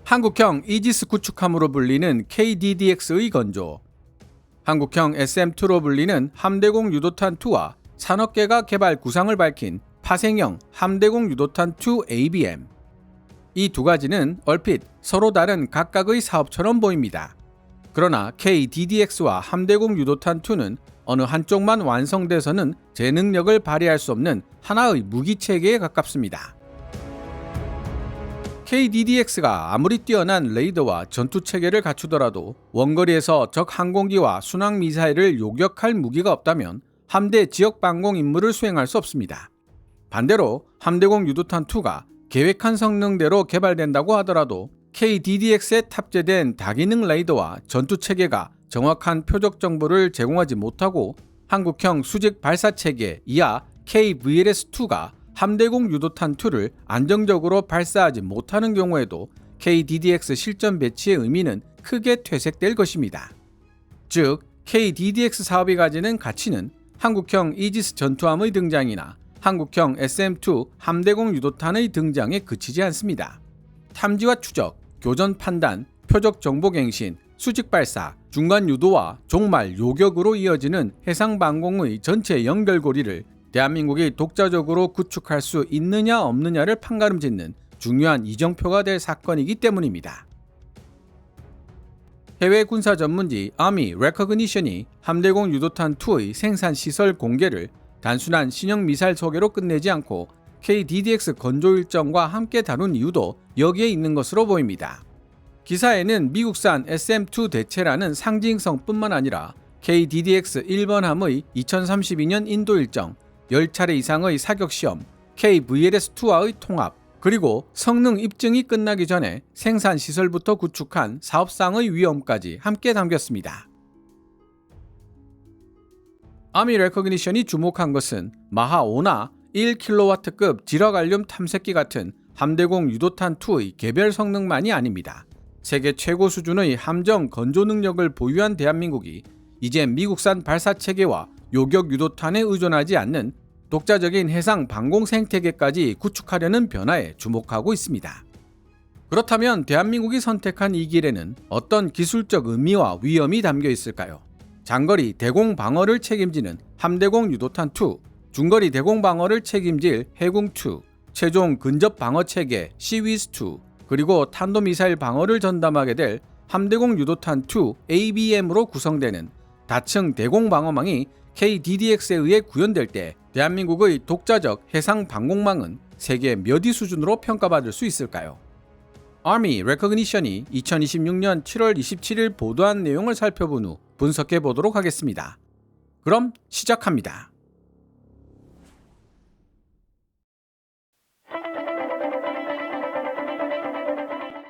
한국형 이지스 구축함으로 불리는 KDDX의 건조, 한국형 SM2로 불리는 함대공 유도탄2와 산업계가 개발 구상을 밝힌 파생형 함대공 유도탄2 ABM. 이 두 가지는 얼핏 서로 다른 각각의 사업처럼 보입니다. 그러나 KDDX와 함대공 유도탄2는 어느 한쪽만 완성돼서는 제 능력을 발휘할 수 없는 하나의 무기체계에 가깝습니다. KDDX가 아무리 뛰어난 레이더와 전투체계를 갖추더라도 원거리에서 적 항공기와 순항미사일을 요격할 무기가 없다면 함대 지역방공 임무를 수행할 수 없습니다. 반대로 함대공 유도탄2가 계획한 성능대로 개발된다고 하더라도 KDDX에 탑재된 다기능 레이더와 전투체계가 정확한 표적 정보를 제공하지 못하고 한국형 수직 발사체계 이하 KVLS-2가 함대공 유도탄2를 안정적으로 발사하지 못하는 경우에도 KDDX 실전 배치의 의미는 크게 퇴색될 것입니다. 즉, KDDX 사업이 가지는 가치는 한국형 이지스 전투함의 등장이나 한국형 SM2 함대공 유도탄의 등장에 그치지 않습니다. 탐지와 추적, 교전 판단, 표적 정보 갱신, 수직 발사, 중간 유도와 종말 요격으로 이어지는 해상 방공의 전체 연결고리를 대한민국이 독자적으로 구축할 수 있느냐 없느냐를 판가름짓는 중요한 이정표가 될 사건이기 때문입니다. 해외 군사 전문지 Army Recognition이 함대공 유도탄2의 생산 시설 공개를 단순한 신형 미사일 소개로 끝내지 않고 KDDX 건조 일정과 함께 다룬 이유도 여기에 있는 것으로 보입니다. 기사에는 미국산 SM2 대체라는 상징성뿐만 아니라 KDDX 1번함의 2032년 인도 일정, 10차례 이상의 사격시험, KVLS-2와의 통합, 그리고 성능 입증이 끝나기 전에 생산시설부터 구축한 사업상의 위험까지 함께 담겼습니다. 아미 레커그니션이 주목한 것은 마하 5나 1kW급 지러갈륨 탐색기 같은 함대공 유도탄2의 개별 성능만이 아닙니다. 세계 최고 수준의 함정 건조 능력을 보유한 대한민국이 이제 미국산 발사체계와 요격 유도탄에 의존하지 않는 독자적인 해상 방공 생태계까지 구축하려는 변화에 주목하고 있습니다. 그렇다면 대한민국이 선택한 이 길에는 어떤 기술적 의미와 위험이 담겨 있을까요? 장거리 대공 방어를 책임지는 함대공 유도탄2, 중거리 대공 방어를 책임질 해궁2, 최종 근접 방어 체계 시위스2, 그리고 탄도미사일 방어를 전담하게 될 함대공 유도탄2 ABM으로 구성되는 다층 대공 방어망이 KDDX에 의해 구현될 때 대한민국의 독자적 해상 방공망은 세계 몇 위 수준으로 평가받을 수 있을까요? Army Recognition이 2026년 7월 27일 보도한 내용을 살펴본 후 분석해 보도록 하겠습니다. 그럼 시작합니다.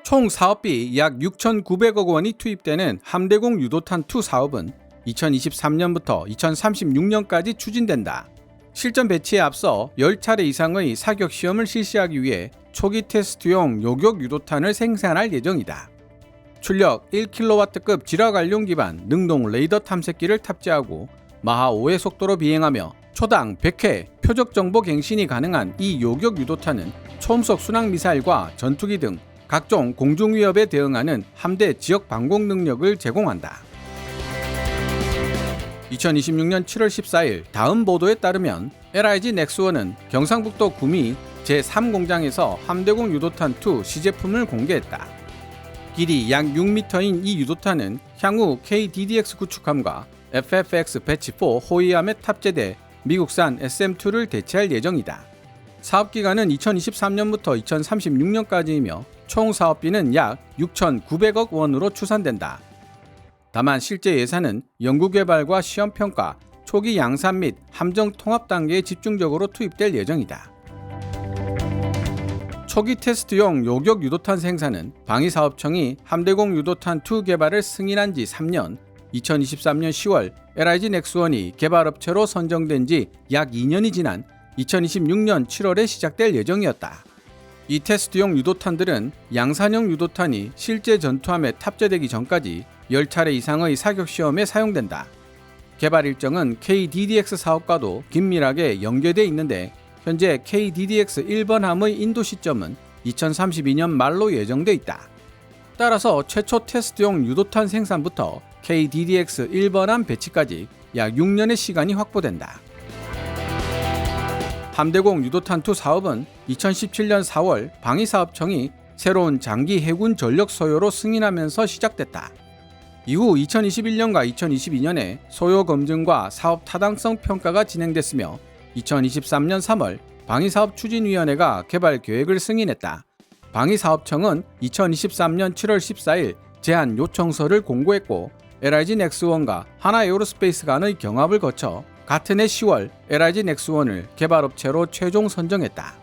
총 사업비 약 6,900억 원이 투입되는 함대공 유도탄2 사업은 2023년부터 2036년까지 추진된다. 실전 배치에 앞서 10차례 이상의 사격 시험을 실시하기 위해 초기 테스트용 요격 유도탄을 생산할 예정이다. 출력 1kW급 지러갈륨 기반 능동 레이더 탐색기를 탑재하고 마하 5의 속도로 비행하며 초당 100회 표적 정보 갱신이 가능한 이 요격 유도탄은 초음속 순항 미사일과 전투기 등 각종 공중 위협에 대응하는 함대 지역 방공 능력을 제공한다. 2026년 7월 14일 다음 보도에 따르면 LIG 넥스원은 경상북도 구미 제3공장에서 함대공 유도탄2 시제품을 공개했다. 길이 약 6m인 이 유도탄은 향후 KDDX 구축함과 FFX 배치 4 호위함에 탑재돼 미국산 SM2를 대체할 예정이다. 사업기간은 2023년부터 2036년까지이며 총 사업비는 약 6,900억 원으로 추산된다. 다만 실제 예산은 연구개발과 시험평가, 초기 양산 및 함정 통합 단계에 집중적으로 투입될 예정이다. 초기 테스트용 요격 유도탄 생산은 방위사업청이 함대공 유도탄2 개발을 승인한 지 3년, 2023년 10월 LIG 넥스원이 개발업체로 선정된 지 약 2년이 지난 2026년 7월에 시작될 예정이었다. 이 테스트용 유도탄들은 양산형 유도탄이 실제 전투함에 탑재되기 전까지 10차례 이상의 사격 시험에 사용된다. 개발 일정은 KDDX 사업과도 긴밀하게 연계돼 있는데 현재 KDDX 1번함의 인도 시점은 2032년 말로 예정돼 있다. 따라서 최초 테스트용 유도탄 생산부터 KDDX 1번함 배치까지 약 6년의 시간이 확보된다. 함대공 유도탄2 사업은 2017년 4월 방위사업청이 새로운 장기 해군 전력 소요로 승인하면서 시작됐다. 이후 2021년과 2022년에 소요 검증과 사업 타당성 평가가 진행됐으며 2023년 3월 방위사업추진위원회가 개발 계획을 승인했다. 방위사업청은 2023년 7월 14일 제안 요청서를 공고했고 LIG 넥스원과 하나에어로스페이스 간의 경합을 거쳐 같은 해 10월 LIG 넥스원을 개발업체로 최종 선정했다.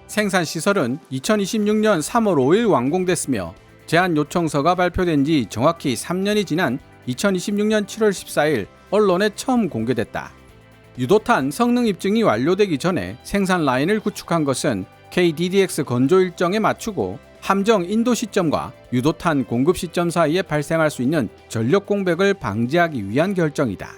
생산시설은 2026년 3월 5일 완공됐으며 제안 요청서가 발표된 지 정확히 3년이 지난 2026년 7월 14일 언론에 처음 공개됐다. 유도탄 성능 입증이 완료되기 전에 생산 라인을 구축한 것은 KDDX 건조 일정에 맞추고 함정 인도 시점과 유도탄 공급 시점 사이에 발생할 수 있는 전력 공백을 방지하기 위한 결정이다.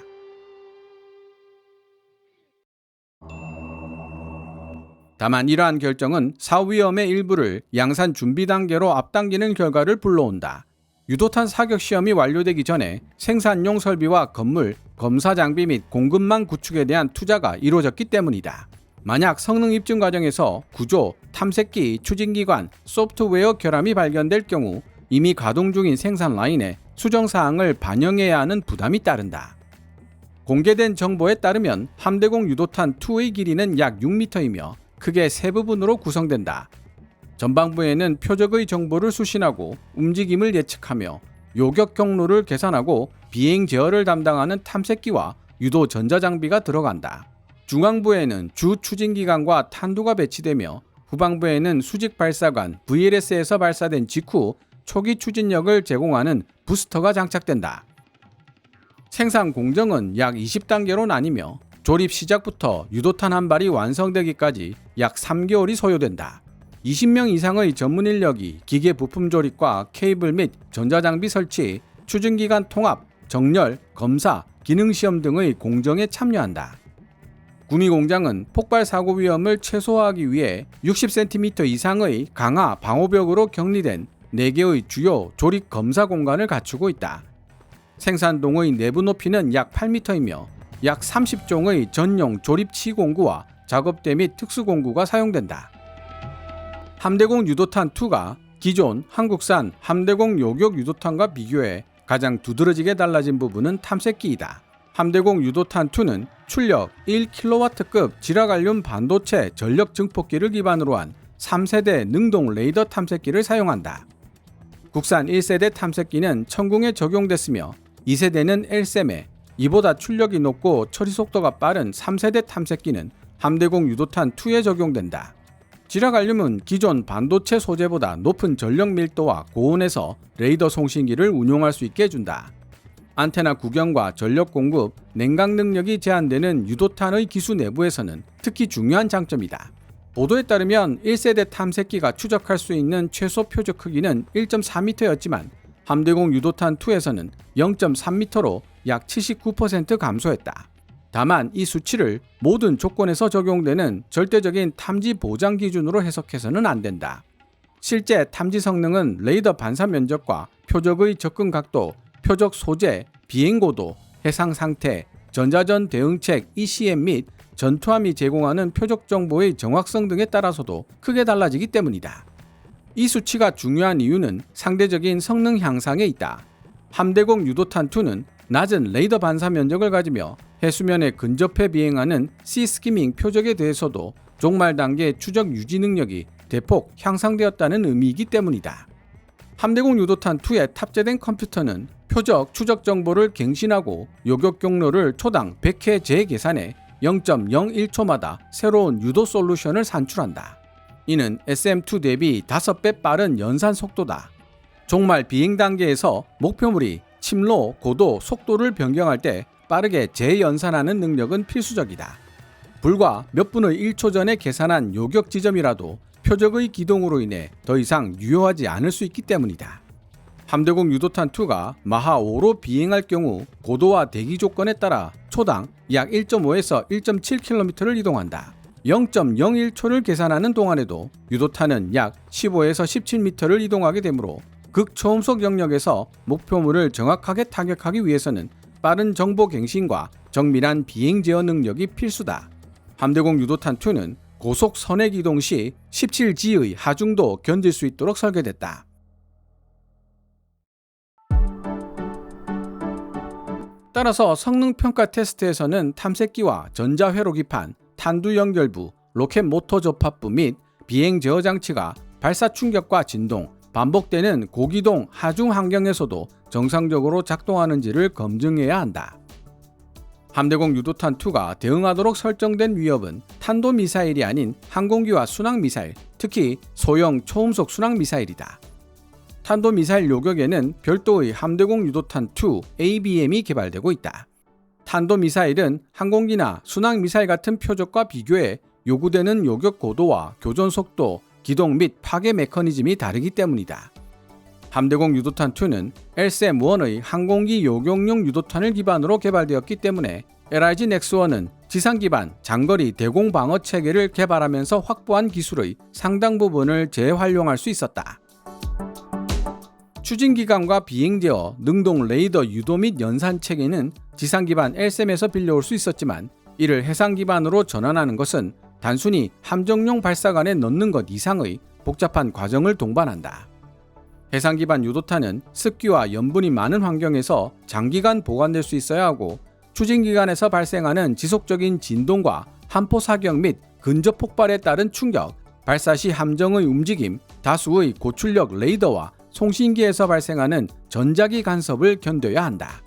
다만 이러한 결정은 사업 위험의 일부를 양산 준비 단계로 앞당기는 결과를 불러온다. 유도탄 사격 시험이 완료되기 전에 생산용 설비와 건물, 검사 장비 및 공급망 구축에 대한 투자가 이루어졌기 때문이다. 만약 성능 입증 과정에서 구조, 탐색기, 추진기관, 소프트웨어 결함이 발견될 경우 이미 가동 중인 생산 라인에 수정사항을 반영해야 하는 부담이 따른다. 공개된 정보에 따르면 함대공 유도탄2의 길이는 약 6m이며 크게 세 부분으로 구성된다. 전방부에는 표적의 정보를 수신하고 움직임을 예측하며 요격 경로를 계산하고 비행 제어를 담당하는 탐색기와 유도 전자장비가 들어간다. 중앙부에는 주 추진기관과 탄두가 배치되며 후방부에는 수직 발사관 VLS에서 발사된 직후 초기 추진력을 제공하는 부스터가 장착된다. 생산 공정은 약 20단계로 나뉘며 조립 시작부터 유도탄 한 발이 완성되기까지 약 3개월이 소요된다. 20명 이상의 전문 인력이 기계 부품 조립과 케이블 및 전자장비 설치, 추진기관 통합, 정렬, 검사, 기능시험 등의 공정에 참여한다. 구미공장은 폭발 사고 위험을 최소화하기 위해 60cm 이상의 강화 방호벽으로 격리된 4개의 주요 조립 검사 공간을 갖추고 있다. 생산동의 내부 높이는 약 8m이며 약 30종의 전용 조립 치공구와 작업대 및 특수공구가 사용된다. 함대공 유도탄2가 기존 한국산 함대공 요격 유도탄과 비교해 가장 두드러지게 달라진 부분은 탐색기이다. 함대공 유도탄2는 출력 1kW급 지라갈륨 반도체 전력 증폭기를 기반으로 한 3세대 능동 레이더 탐색기를 사용한다. 국산 1세대 탐색기는 천궁에 적용됐으며 2세대는 LSM에, 이보다 출력이 높고 처리 속도가 빠른 3세대 탐색기는 함대공 유도탄2에 적용된다. 지라갈륨은 기존 반도체 소재보다 높은 전력 밀도와 고온에서 레이더 송신기를 운용할 수 있게 해준다. 안테나 구경과 전력 공급, 냉각 능력이 제한되는 유도탄의 기수 내부에서는 특히 중요한 장점이다. 보도에 따르면 1세대 탐색기가 추적할 수 있는 최소 표적 크기는 1.4m였지만 함대공 유도탄2에서는 0.3m로 약 79% 감소했다. 다만 이 수치를 모든 조건에서 적용되는 절대적인 탐지 보장 기준으로 해석해서는 안 된다. 실제 탐지 성능은 레이더 반사 면적과 표적의 접근 각도, 표적 소재, 비행 고도, 해상 상태, 전자전 대응책 ECM 및 전투함이 제공하는 표적 정보의 정확성 등에 따라서도 크게 달라지기 때문이다. 이 수치가 중요한 이유는 상대적인 성능 향상에 있다. 함대공 유도탄2는 낮은 레이더 반사 면적을 가지며 해수면에 근접해 비행하는 시스키밍 표적에 대해서도 종말 단계 추적 유지 능력이 대폭 향상되었다는 의미이기 때문이다. 함대공 유도탄2에 탑재된 컴퓨터는 표적 추적 정보를 갱신하고 요격 경로를 초당 100회 재계산해 0.01초마다 새로운 유도 솔루션을 산출한다. 이는 SM2 대비 5배 빠른 연산 속도다. 종말 비행 단계에서 목표물이 침로, 고도, 속도를 변경할 때 빠르게 재연산하는 능력은 필수적이다. 불과 몇 분의 1초 전에 계산한 요격 지점이라도 표적의 기동으로 인해 더 이상 유효하지 않을 수 있기 때문이다. 함대공 유도탄2가 마하 5로 비행할 경우 고도와 대기 조건에 따라 초당 약 1.5에서 1.7km를 이동한다. 0.01초를 계산하는 동안에도 유도탄은 약 15에서 17m를 이동하게 되므로 극초음속 영역에서 목표물을 정확하게 타격하기 위해서는 빠른 정보 갱신과 정밀한 비행 제어 능력이 필수다. 함대공 유도탄2는 고속 선액 이동 시 17G의 하중도 견딜 수 있도록 설계됐다. 따라서 성능평가 테스트에서는 탐색기와 전자회로기판, 탄두 연결부, 로켓 모터 접합부 및 비행 제어 장치가 발사 충격과 진동, 반복되는 고기동 하중 환경에서도 정상적으로 작동하는지를 검증해야 한다. 함대공 유도탄2가 대응하도록 설정된 위협은 탄도미사일이 아닌 항공기와 순항미사일, 특히 소형 초음속 순항미사일이다. 탄도미사일 요격에는 별도의 함대공 유도탄2 ABM이 개발되고 있다. 탄도미사일은 항공기나 순항미사일 같은 표적과 비교해 요구되는 요격 고도와 교전 속도, 기동 및 파괴 메커니즘이 다르기 때문이다. 함대공 유도탄2는 LSAM-1의 항공기 요격용 유도탄을 기반으로 개발되었기 때문에 LIG-X1은 지상 기반 장거리 대공 방어 체계를 개발하면서 확보한 기술의 상당 부분을 재활용할 수 있었다. 추진 기관과 비행 제어, 능동 레이더 유도 및 연산 체계는 지상 기반 LSAM에서 빌려올 수 있었지만 이를 해상 기반으로 전환하는 것은 단순히 함정용 발사관에 넣는 것 이상의 복잡한 과정을 동반한다. 해상 기반 유도탄은 습기와 염분이 많은 환경에서 장기간 보관될 수 있어야 하고 추진 기간에서 발생하는 지속적인 진동과 함포 사격 및 근접 폭발에 따른 충격, 발사 시 함정의 움직임, 다수의 고출력 레이더와 송신기에서 발생하는 전자기 간섭을 견뎌야 한다.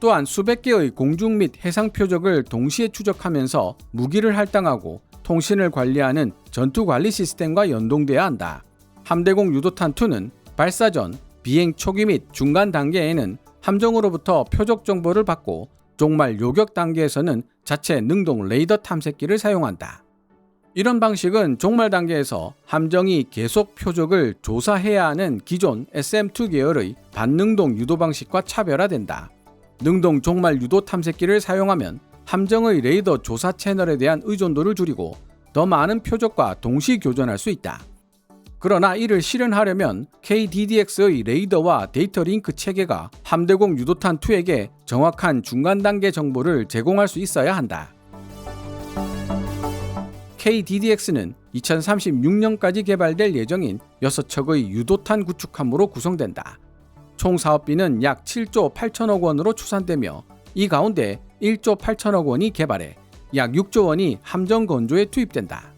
또한 수백 개의 공중 및 해상 표적을 동시에 추적하면서 무기를 할당하고 통신을 관리하는 전투 관리 시스템과 연동돼야 한다. 함대공 유도탄2는 발사 전, 비행 초기 및 중간 단계에는 함정으로부터 표적 정보를 받고 종말 요격 단계에서는 자체 능동 레이더 탐색기를 사용한다. 이런 방식은 종말 단계에서 함정이 계속 표적을 조사해야 하는 기존 SM2 계열의 반능동 유도 방식과 차별화된다. 능동 종말 유도 탐색기를 사용하면 함정의 레이더 조사 채널에 대한 의존도를 줄이고 더 많은 표적과 동시 교전할 수 있다. 그러나 이를 실현하려면 KDDX의 레이더와 데이터 링크 체계가 함대공 유도탄2에게 정확한 중간 단계 정보를 제공할 수 있어야 한다. KDDX는 2036년까지 개발될 예정인 6척의 유도탄 구축함으로 구성된다. 총 사업비는 약 7조 8천억 원으로 추산되며 이 가운데 1조 8천억 원이 개발해 약 6조 원이 함정 건조에 투입된다.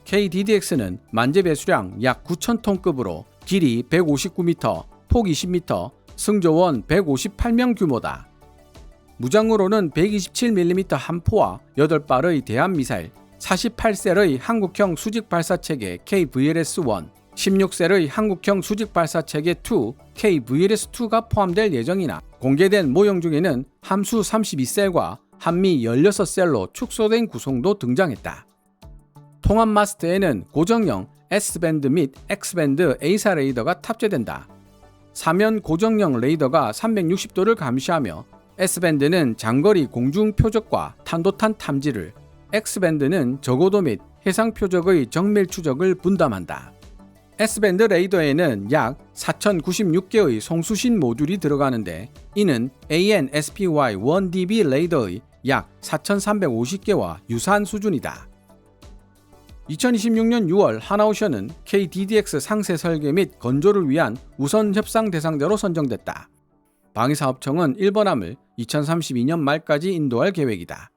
KDDX는 만재 배수량 약 9,000톤급으로 길이 159m, 폭 20m, 승조원 158명 규모다. 무장으로는 127mm 함포와 8발의 대함미사일, 48셀의 한국형 수직발사체계 KVLS-1, 16셀의 한국형 수직발사체계 2 KVLS-2가 포함될 예정이나 공개된 모형 중에는 함수 32셀과 한미 16셀로 축소된 구성도 등장했다. 통합 마스트에는 고정형 S밴드 및 X밴드 A사 레이더가 탑재된다. 사면 고정형 레이더가 360도를 감시하며 S밴드는 장거리 공중 표적과 탄도탄 탐지를, X밴드는 저고도 및 해상 표적의 정밀 추적을 분담한다. S밴드 레이더에는 약 4,096개의 송수신 모듈이 들어가는데 이는 AN/SPY-1DB 레이더의 약 4,350개와 유사한 수준이다. 2026년 6월 하나오션은 KDDX 상세 설계 및 건조를 위한 우선 협상 대상자로 선정됐다. 방위사업청은 1번함을 2032년 말까지 인도할 계획이다.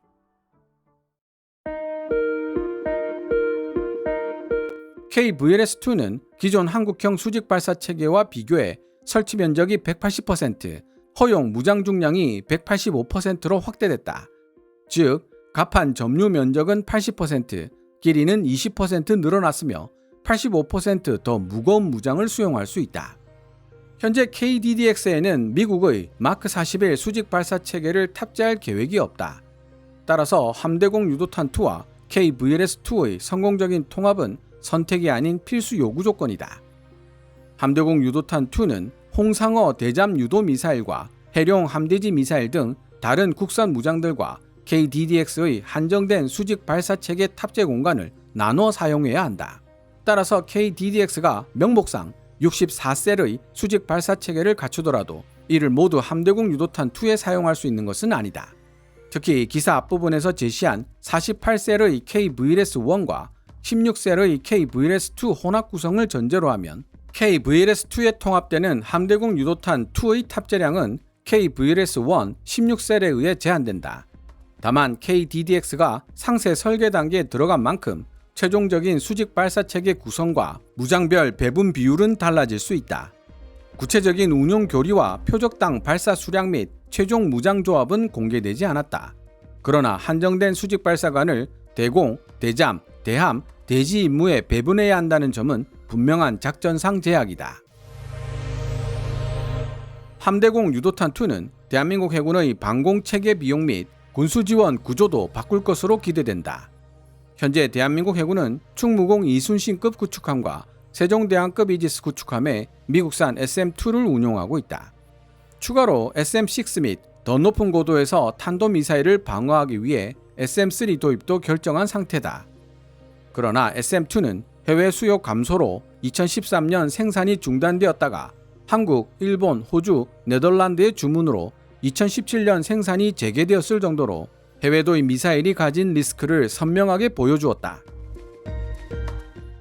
KVLS-2는 기존 한국형 수직발사 체계와 비교해 설치 면적이 180%, 허용 무장 중량이 185%로 확대됐다. 즉, 갑판 점유 면적은 80%, 길이는 20% 늘어났으며 85% 더 무거운 무장을 수용할 수 있다. 현재 KDDX에는 미국의 마크 41 수직발사 체계를 탑재할 계획이 없다. 따라서 함대공 유도탄2와 KVLS-2의 성공적인 통합은 선택이 아닌 필수 요구 조건이다. 함대공 유도탄2는 홍상어 대잠 유도 미사일과 해룡 함대지 미사일 등 다른 국산 무장들과 KDDX의 한정된 수직 발사체계 탑재 공간을 나눠 사용해야 한다. 따라서 KDDX가 명목상 64셀의 수직 발사 체계를 갖추더라도 이를 모두 함대공 유도탄 2에 사용할 수 있는 것은 아니다. 특히 기사 앞부분에서 제시한 48셀의 KVLS-1과 16셀의 KVLS-2 혼합 구성을 전제로 하면 KVLS-2에 통합되는 함대공 유도탄 2의 탑재량은 KVLS-1 16셀에 의해 제한된다. 다만 KDDX가 상세 설계 단계에 들어간 만큼 최종적인 수직 발사 체계 구성과 무장별 배분 비율은 달라질 수 있다. 구체적인 운용 교리와 표적당 발사 수량 및 최종 무장 조합은 공개되지 않았다. 그러나 한정된 수직 발사관을 대공, 대잠, 대함, 대지 임무에 배분해야 한다는 점은 분명한 작전상 제약이다. 함대공 유도탄2는 대한민국 해군의 방공체계 비용 및 군수지원 구조도 바꿀 것으로 기대된다. 현재 대한민국 해군은 충무공 이순신급 구축함과 세종대왕급 이지스 구축함에 미국산 SM-2를 운용하고 있다. 추가로 SM-6 및 더 높은 고도에서 탄도미사일을 방어하기 위해 SM-3 도입도 결정한 상태다. 그러나 SM-2는 해외 수요 감소로 2013년 생산이 중단되었다가 한국, 일본, 호주, 네덜란드의 주문으로 2017년 생산이 재개되었을 정도로 해외 도입 미사일이 가진 리스크를 선명하게 보여주었다.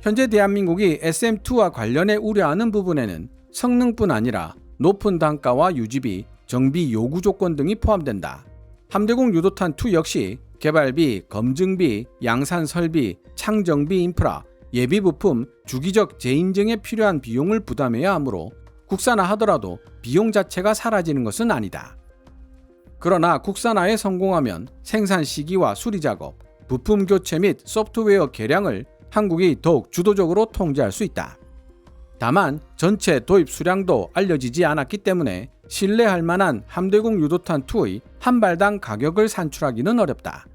현재 대한민국이 SM-2와 관련해 우려하는 부분에는 성능뿐 아니라 높은 단가와 유지비, 정비 요구 조건 등이 포함된다. 함대공 유도탄2 역시 개발비, 검증비, 양산 설비, 창정비 인프라, 예비 부품, 주기적 재인증에 필요한 비용을 부담해야 하므로 국산화하더라도 비용 자체가 사라지는 것은 아니다. 그러나 국산화에 성공하면 생산 시기와 수리 작업, 부품 교체 및 소프트웨어 개량을 한국이 더욱 주도적으로 통제할 수 있다. 다만 전체 도입 수량도 알려지지 않았기 때문에 신뢰할 만한 함대공 유도탄2의 한 발당 가격을 산출하기는 어렵다.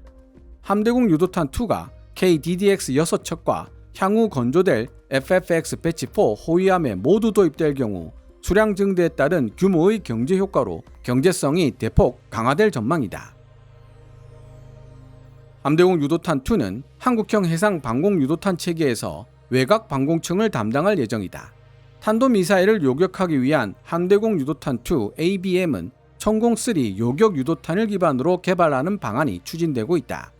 함대공 유도탄2가 KDDX 6척과 향후 건조될 FFX 배치 4 호위함에 모두 도입될 경우 수량 증대에 따른 규모의 경제 효과로 경제성이 대폭 강화될 전망이다. 함대공 유도탄2는 한국형 해상 방공 유도탄 체계에서 외곽 방공층을 담당할 예정이다. 탄도미사일을 요격하기 위한 함대공 유도탄2 ABM은 천공3 요격 유도탄을 기반으로 개발하는 방안이 추진되고 있다.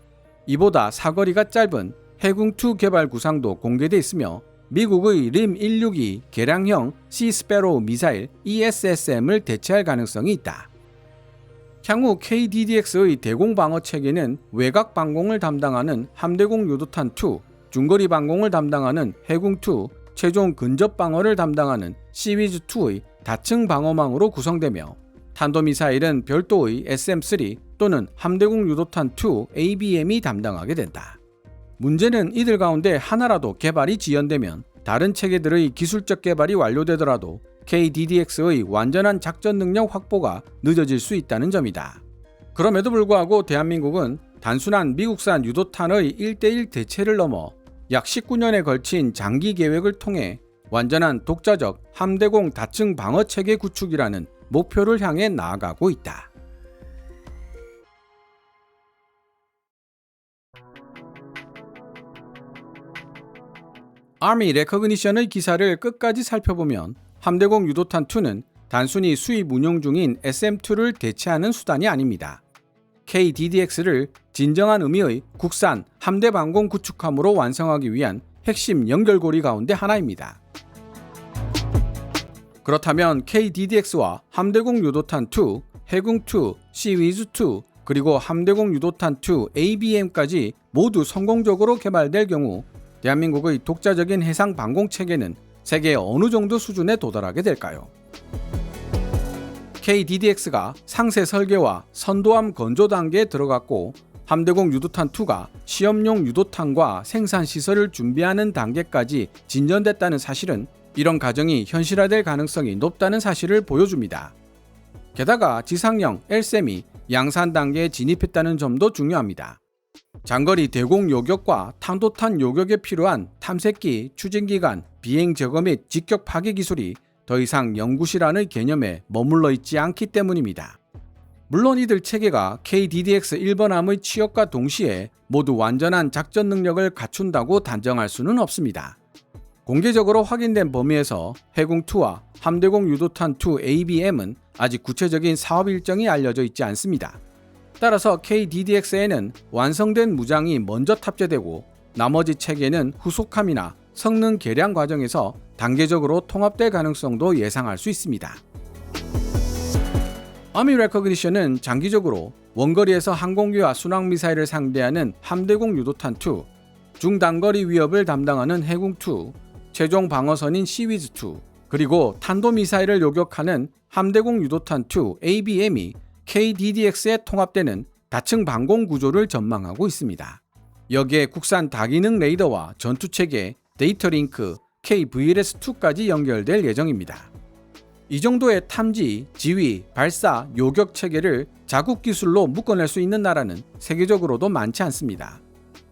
이보다 사거리가 짧은 해궁2 개발 구상도 공개돼 있으며 미국의 림162 개량형 시스페로우 미사일 ESSM을 대체할 가능성이 있다. 향후 KDDX의 대공 방어 체계는 외곽 방공을 담당하는 함대공 유도탄2, 중거리 방공을 담당하는 해궁2, 최종 근접 방어를 담당하는 시위즈2의 다층 방어망으로 구성되며 탄도미사일은 별도의 SM-3 또는 함대공 유도탄2 ABM이 담당하게 된다. 문제는 이들 가운데 하나라도 개발이 지연되면 다른 체계들의 기술적 개발이 완료되더라도 KDDX의 완전한 작전 능력 확보가 늦어질 수 있다는 점이다. 그럼에도 불구하고 대한민국은 단순한 미국산 유도탄의 1:1 대체를 넘어 약 19년에 걸친 장기 계획을 통해 완전한 독자적 함대공 다층 방어 체계 구축이라는 목표를 향해 나아가고 있다. 아미 레커그니션의 기사를 끝까지 살펴보면 함대공 유도탄2는 단순히 수입 운용 중인 SM-2를 대체하는 수단이 아닙니다. KDDX를 진정한 의미의 국산 함대 방공 구축함으로 완성하기 위한 핵심 연결고리 가운데 하나입니다. 그렇다면 KDDX와 함대공 유도탄2, 해궁2, 시위즈2, 그리고 함대공 유도탄2 ABM까지 모두 성공적으로 개발될 경우 대한민국의 독자적인 해상 방공 체계는 세계 어느 정도 수준에 도달하게 될까요? KDDX가 상세 설계와 선도함 건조 단계에 들어갔고 함대공 유도탄2가 시험용 유도탄과 생산 시설을 준비하는 단계까지 진전됐다는 사실은 이런 과정이 현실화될 가능성이 높다는 사실을 보여줍니다. 게다가 지상형 LSAM이 양산 단계에 진입했다는 점도 중요합니다. 장거리 대공 요격과 탄도탄 요격에 필요한 탐색기, 추진기간, 비행 제거 및 직격 파괴 기술이 더 이상 연구실 안의 개념에 머물러 있지 않기 때문입니다. 물론 이들 체계가 KDDX 1번함의 취역과 동시에 모두 완전한 작전 능력을 갖춘다고 단정할 수는 없습니다. 공개적으로 확인된 범위에서 해궁2와 함대공 유도탄2 ABM은 아직 구체적인 사업 일정이 알려져 있지 않습니다. 따라서 KDDX에는 완성된 무장이 먼저 탑재되고 나머지 체계는 후속함이나 성능 개량 과정에서 단계적으로 통합될 가능성도 예상할 수 있습니다. 아미 레커그니션은 장기적으로 원거리에서 항공기와 순항미사일을 상대하는 함대공 유도탄2, 중단거리 위협을 담당하는 해궁2, 최종 방어선인 시위즈2, 그리고 탄도미사일을 요격하는 함대공 유도탄2 ABM이 KDDX에 통합되는 다층 방공 구조를 전망하고 있습니다. 여기에 국산 다기능 레이더와 전투체계, 데이터링크, KVLS2까지 연결될 예정입니다. 이 정도의 탐지, 지휘, 발사, 요격 체계를 자국 기술로 묶어낼 수 있는 나라는 세계적으로도 많지 않습니다.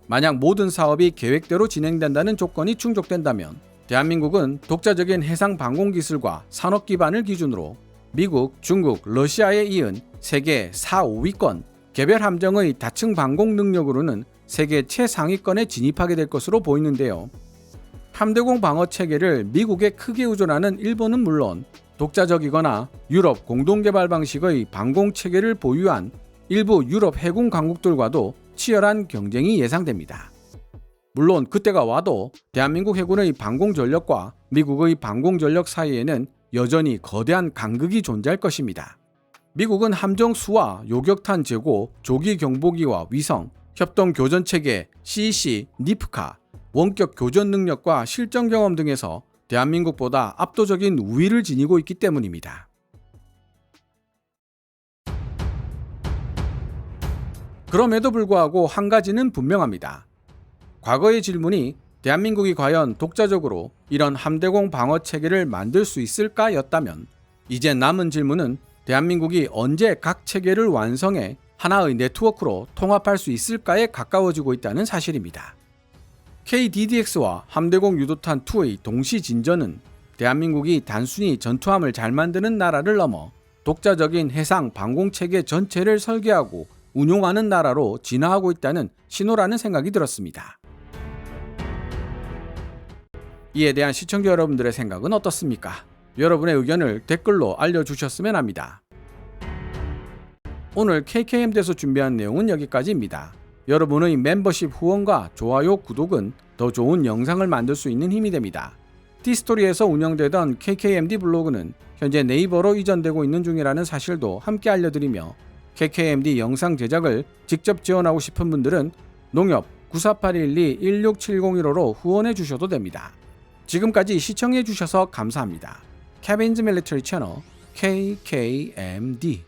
만약 모든 사업이 계획대로 진행된다는 조건이 충족된다면 대한민국은 독자적인 해상 방공 기술과 산업 기반을 기준으로 미국, 중국, 러시아에 이은 세계 4, 5위권 개별 함정의 다층 방공 능력으로는 세계 최상위권에 진입하게 될 것으로 보이는데요. 함대공 방어 체계를 미국에 크게 의존하는 일본은 물론 독자적이거나 유럽 공동개발 방식의 방공 체계를 보유한 일부 유럽 해군 강국들과도 치열한 경쟁이 예상됩니다. 물론 그때가 와도 대한민국 해군의 방공 전력과 미국의 방공 전력 사이에는 여전히 거대한 간극이 존재할 것입니다. 미국은 함정 수와 요격탄 재고, 조기 경보기와 위성, 협동 교전 체계, CEC, 니프카, 원격 교전 능력과 실전 경험 등에서 대한민국보다 압도적인 우위를 지니고 있기 때문입니다. 그럼에도 불구하고 한 가지는 분명합니다. 과거의 질문이 대한민국이 과연 독자적으로 이런 함대공 방어 체계를 만들 수 있을까 였다면 이제 남은 질문은 대한민국이 언제 각 체계를 완성해 하나의 네트워크로 통합할 수 있을까에 가까워지고 있다는 사실입니다. KDDX와 함대공 유도탄2의 동시 진전은 대한민국이 단순히 전투함을 잘 만드는 나라를 넘어 독자적인 해상 방공체계 전체를 설계하고 운용하는 나라로 진화하고 있다는 신호라는 생각이 들었습니다. 이에 대한 시청자 여러분들의 생각은 어떻습니까? 여러분의 의견을 댓글로 알려주셨으면 합니다. 오늘 KKMD에서 준비한 내용은 여기까지입니다. 여러분의 멤버십 후원과 좋아요, 구독은 더 좋은 영상을 만들 수 있는 힘이 됩니다. 티스토리에서 운영되던 KKMD 블로그는 현재 네이버로 이전되고 있는 중이라는 사실도 함께 알려드리며 KKMD 영상 제작을 직접 지원하고 싶은 분들은 농협 948112-16701호로 후원해 주셔도 됩니다. 지금까지 시청해 주셔서 감사합니다. Kevin's Military Channel KKMD